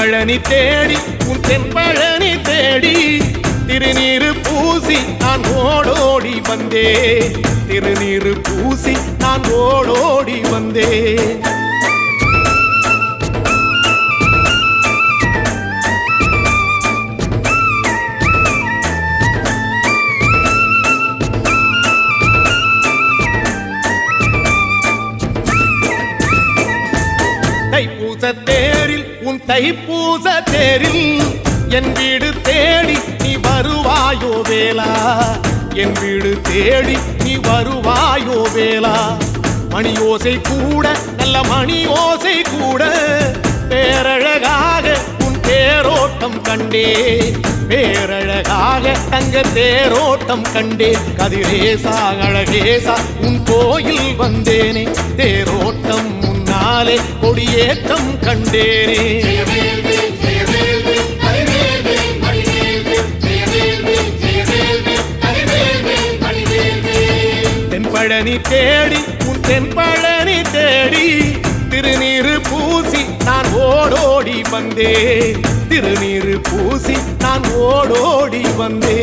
தென்பழனி தேடி உன் தென்பழனி தேடி திருநீரு பூசி நான் ஓடோடி வந்தே திருநீரு பூசி நான் ஓடோடி வந்தே தைப்பூச தேரில் உன் தைப்பூச தேரில் என் வீடு தேடி நீ வருவாயோ வேளா என் வீடு தேடி நீ வருவாயோ வேளா மணியோசை கூட நல்ல மணியோசை கூட பேரழகாக உன் தேரோட்டம் கண்டே பேரழகாக தங்க தேரோட்டம் கண்டே கதிரேசா அழகேசா உன் கோயில் வந்தேனே தேரோட்டம் முன்னாலே கொடியேற்றம் கண்டேனே தென்பழனி தேடி உன் தென்பழனி தேடி திருநீரு பூசி நான் ஓடோடி வந்தே திருநீரு பூசி நான் ஓடோடி வந்தே